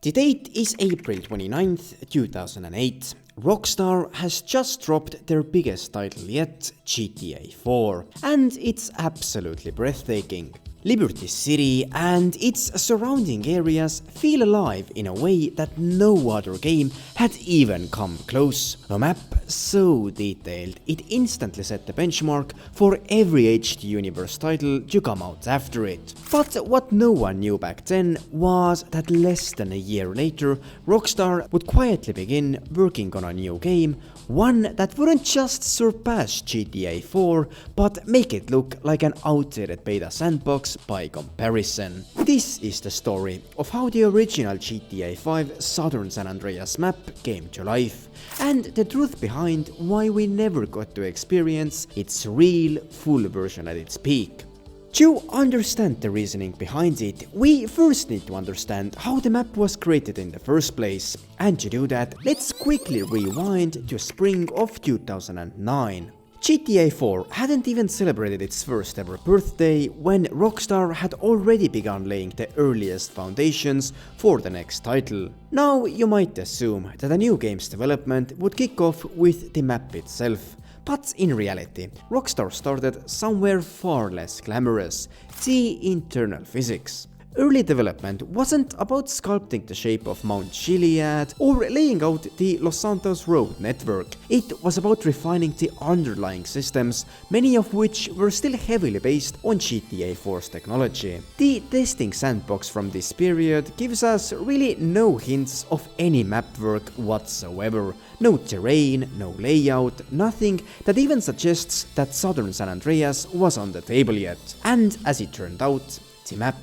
The date is April 29th, 2008. Rockstar has just dropped their biggest title yet, GTA 4, and it's absolutely breathtaking. Liberty City and its surrounding areas feel alive in a way that no other game had even come close. A map so detailed it instantly set the benchmark for every HD Universe title to come out after it. But what no one knew back then was that less than a year later, Rockstar would quietly begin working on a new game, one that wouldn't just surpass GTA 4, but make it look like an outdated beta sandbox by comparison. This is the story of how the original GTA 5 Southern San Andreas map came to life, and the truth behind why we never got to experience its real, full version at its peak. To understand the reasoning behind it, we first need to understand how the map was created in the first place, and to do that, let's quickly rewind to spring of 2009. GTA 4 hadn't even celebrated its first ever birthday when Rockstar had already begun laying the earliest foundations for the next title. Now you might assume that a new game's development would kick off with the map itself. But in reality, Rockstar started somewhere far less glamorous, the internal physics. Early development wasn't about sculpting the shape of Mount Chiliad or laying out the Los Santos Road network. It was about refining the underlying systems, many of which were still heavily based on GTA 4's technology. The testing sandbox from this period gives us really no hints of any map work whatsoever. No terrain, no layout, nothing that even suggests that Southern San Andreas was on the table yet. And as it turned out, the map,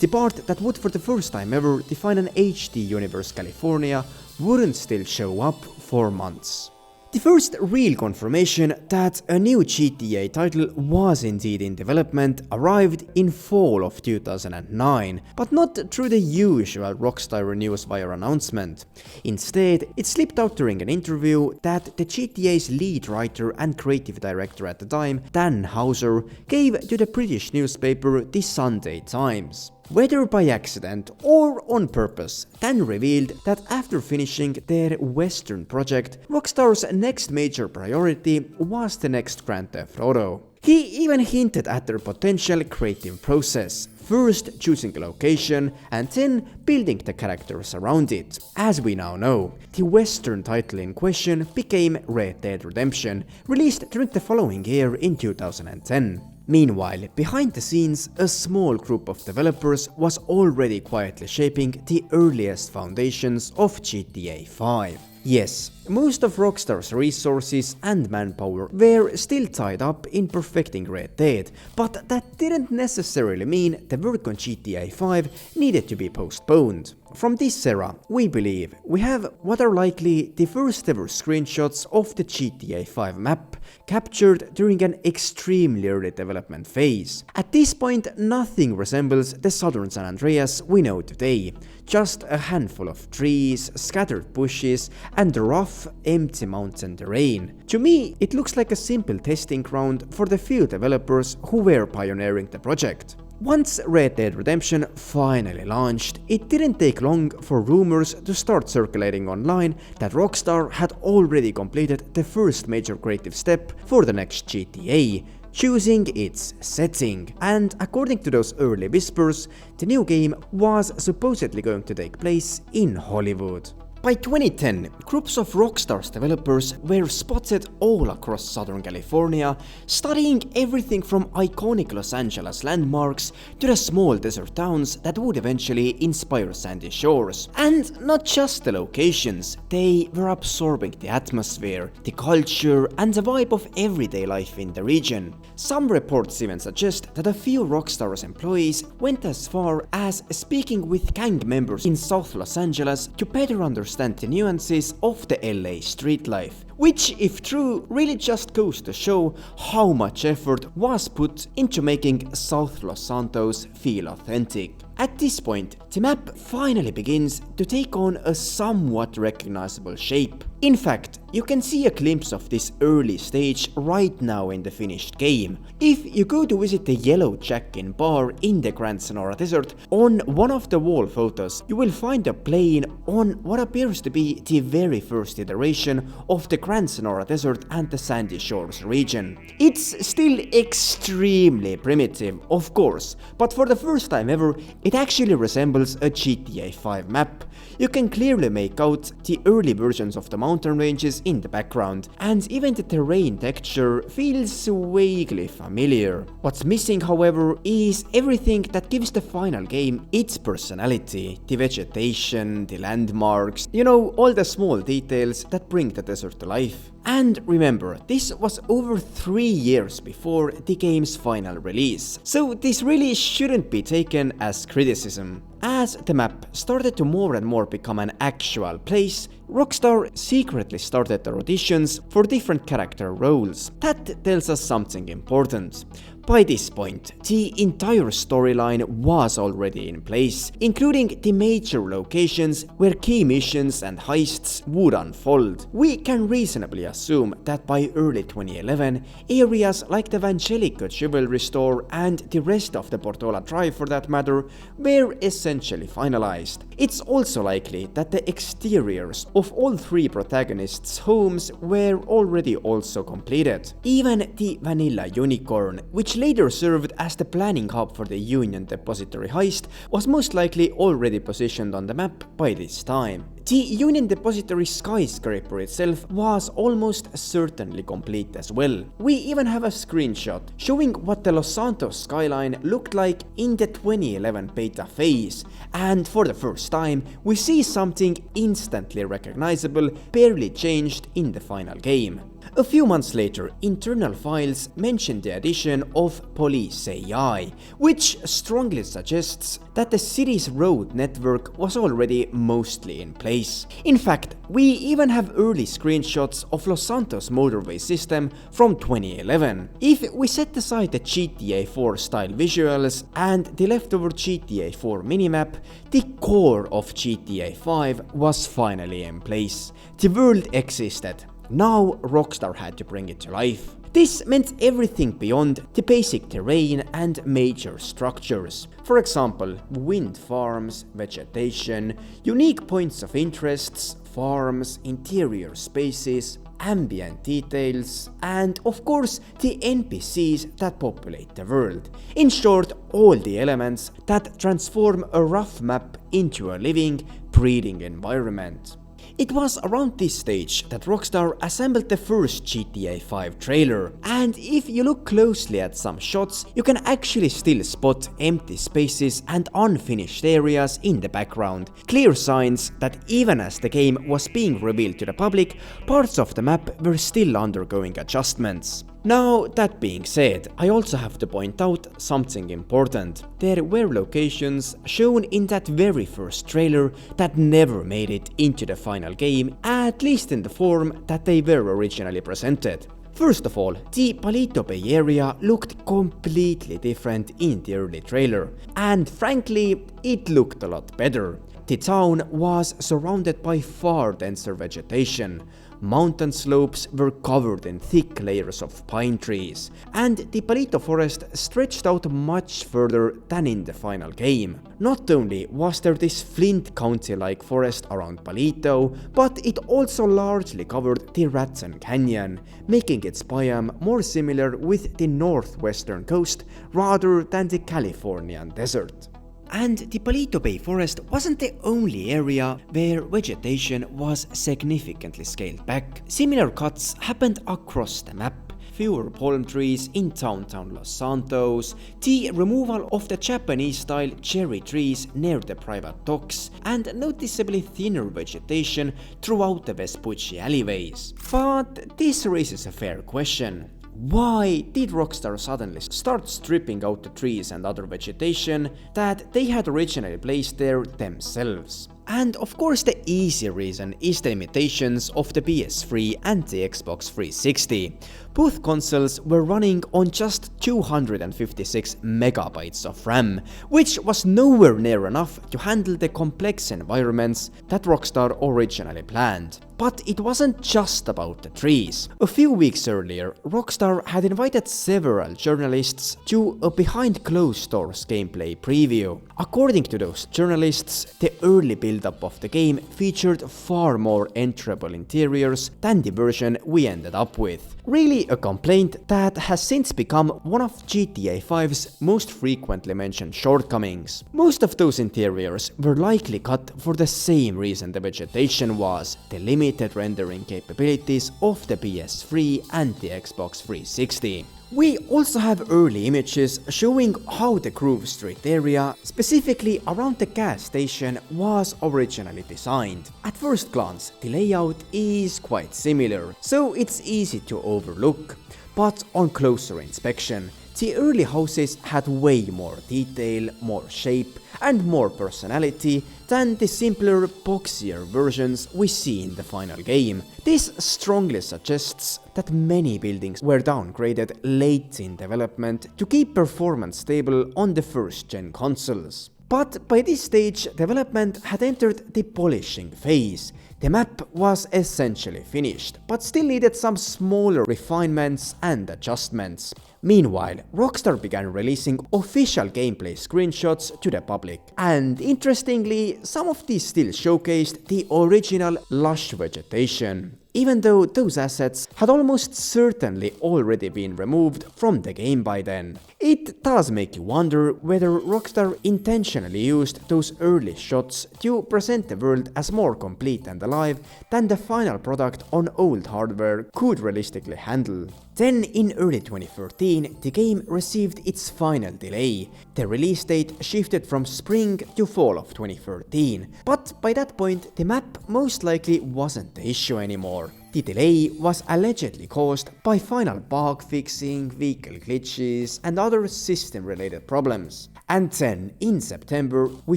the part that would for the first time ever define an HD Universe California, wouldn't still show up for months. The first real confirmation that a new GTA title was indeed in development arrived in fall of 2009, but not through the usual Rockstar news via announcement. Instead, it slipped out during an interview that the GTA's lead writer and creative director at the time, Dan Houser, gave to the British newspaper The Sunday Times. Whether by accident or on purpose, Dan revealed that after finishing their Western project, Rockstar's next major priority was the next Grand Theft Auto. He even hinted at their potential creative process, first choosing a location and then building the characters around it. As we now know, the Western title in question became Red Dead Redemption, released during the following year in 2010. Meanwhile, behind the scenes, a small group of developers was already quietly shaping the earliest foundations of GTA 5. Yes, most of Rockstar's resources and manpower were still tied up in perfecting Red Dead, but that didn't necessarily mean the work on GTA 5 needed to be postponed. From this era, we believe we have what are likely the first ever screenshots of the GTA 5 map, captured during an extremely early development phase. At this point, nothing resembles the Southern San Andreas we know today, just a handful of trees, scattered bushes, and rough, empty mountain terrain. To me, it looks like a simple testing ground for the few developers who were pioneering the project. Once Red Dead Redemption finally launched, it didn't take long for rumors to start circulating online that Rockstar had already completed the first major creative step for the next GTA, choosing its setting. And according to those early whispers, the new game was supposedly going to take place in Hollywood. By 2010, groups of Rockstar's developers were spotted all across Southern California, studying everything from iconic Los Angeles landmarks to the small desert towns that would eventually inspire Sandy Shores. And not just the locations, they were absorbing the atmosphere, the culture, and the vibe of everyday life in the region. Some reports even suggest that a few Rockstar's employees went as far as speaking with gang members in South Los Angeles to better understand the nuances of the LA street life, which, if true, really just goes to show how much effort was put into making South Los Santos feel authentic. At this point, the map finally begins to take on a somewhat recognizable shape. In fact, you can see a glimpse of this early stage right now in the finished game. If you go to visit the Yellow Check-in bar in the Grand Sonora Desert, on one of the wall photos you will find a plane on what appears to be the very first iteration of the Grand Sonora Desert and the Sandy Shores region. It's still extremely primitive, of course, but for the first time ever, it actually resembles a GTA 5 map. You can clearly make out the early versions of the mountain ranges in the background, and even the terrain texture feels vaguely familiar. What's missing, however, is everything that gives the final game its personality. The vegetation, the landmarks, all the small details that bring the desert to life. And remember, this was over 3 years before the game's final release, so this really shouldn't be taken as criticism. As the map started to more and more become an actual place, Rockstar secretly started the auditions for different character roles. That tells us something important. By this point, the entire storyline was already in place, including the major locations where key missions and heists would unfold. We can reasonably assume that by early 2011, areas like the Vangelico Jewelry Store and the rest of the Portola Drive for that matter were essentially finalized. It's also likely that the exteriors of all 3 protagonists' homes were already also completed. Even the Vanilla Unicorn, which later served as the planning hub for the Union Depository heist, was most likely already positioned on the map by this time. The Union Depository skyscraper itself was almost certainly complete as well. We even have a screenshot showing what the Los Santos skyline looked like in the 2011 beta phase, and for the first time we see something instantly recognizable barely changed in the final game. A few months later, internal files mention the addition of Police AI, which strongly suggests that the city's road network was already mostly in place. In fact, we even have early screenshots of Los Santos motorway system from 2011. If we set aside the GTA 4 style visuals and the leftover GTA 4 minimap, the core of GTA 5 was finally in place. The world existed. Now Rockstar had to bring it to life. This meant everything beyond the basic terrain and major structures. For example, wind farms, vegetation, unique points of interests, farms, interior spaces, ambient details, and of course the NPCs that populate the world. In short, all the elements that transform a rough map into a living, breathing environment. It was around this stage that Rockstar assembled the first GTA 5 trailer, and if you look closely at some shots, you can actually still spot empty spaces and unfinished areas in the background, clear signs that even as the game was being revealed to the public, parts of the map were still undergoing adjustments. Now, that being said, I also have to point out something important. There were locations shown in that very first trailer that never made it into the final game, at least in the form that they were originally presented. First of all, the Paleto Bay area looked completely different in the early trailer, and frankly, it looked a lot better. The town was surrounded by far denser vegetation. Mountain slopes were covered in thick layers of pine trees, and the Paleto forest stretched out much further than in the final game. Not only was there this Flint County-like forest around Paleto, but it also largely covered the Ratson Canyon, making its biome more similar with the northwestern coast rather than the Californian desert. And the Paleto Bay forest wasn't the only area where vegetation was significantly scaled back. Similar cuts happened across the map. Fewer palm trees in downtown Los Santos, the removal of the Japanese-style cherry trees near the private docks, and noticeably thinner vegetation throughout the Vespucci alleyways. But this raises a fair question. Why did Rockstar suddenly start stripping out the trees and other vegetation that they had originally placed there themselves? And of course the easy reason is the limitations of the PS3 and the Xbox 360. Both consoles were running on just 256 megabytes of RAM, which was nowhere near enough to handle the complex environments that Rockstar originally planned. But it wasn't just about the trees. A few weeks earlier, Rockstar had invited several journalists to a behind closed doors gameplay preview. According to those journalists, the early build-up of the game featured far more enterable interiors than the version we ended up with. Really a complaint that has since become one of GTA 5's most frequently mentioned shortcomings. Most of those interiors were likely cut for the same reason the vegetation was, the limited rendering capabilities of the PS3 and the Xbox 360. We also have early images showing how the Grove Street area, specifically around the gas station, was originally designed. At first glance, the layout is quite similar, so it's easy to overlook. But on closer inspection, the early houses had way more detail, more shape, and more personality than the simpler, boxier versions we see in the final game. This strongly suggests that many buildings were downgraded late in development to keep performance stable on the first-gen consoles. But by this stage, development had entered the polishing phase. The map was essentially finished, but still needed some smaller refinements and adjustments. Meanwhile, Rockstar began releasing official gameplay screenshots to the public, and interestingly, some of these still showcased the original lush vegetation, even though those assets had almost certainly already been removed from the game by then. It does make you wonder whether Rockstar intentionally used those early shots to present the world as more complete and alive than the final product on old hardware could realistically handle. Then in early 2013, the game received its final delay. The release date shifted from spring to fall of 2013, but by that point the map most likely wasn't the issue anymore. The delay was allegedly caused by final bug fixing, vehicle glitches, and other system-related problems. And then, in September, we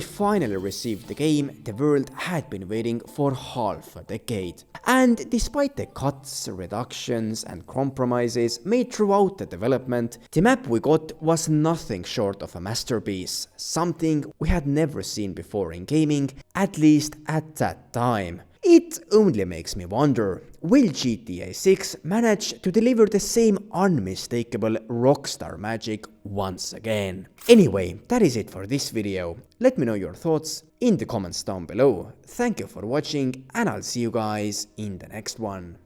finally received the game the world had been waiting for half a decade. And despite the cuts, reductions, and compromises made throughout the development, the map we got was nothing short of a masterpiece, something we had never seen before in gaming, at least at that time. It only makes me wonder, will GTA 6 manage to deliver the same unmistakable Rockstar magic once again? Anyway, that is it for this video. Let me know your thoughts in the comments down below. Thank you for watching, and I'll see you guys in the next one.